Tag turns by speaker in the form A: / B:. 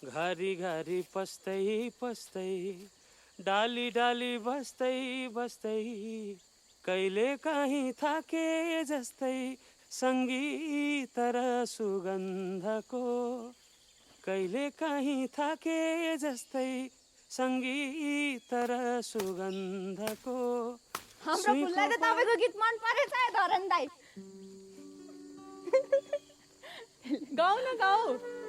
A: घरी घरी पस्दै पस्दै डाली डाली बस्दै बस्दै कहिले काहीँ थाके जस्तै सङ्गीत र सुगन्धको कहिले काहीँ थाके जस्तै सङ्गीत र सुगन्धको
B: हाम्रो फुललाई त तपाईँको गीत मन परेछ है धरन दाइ गाउँ न गाउँ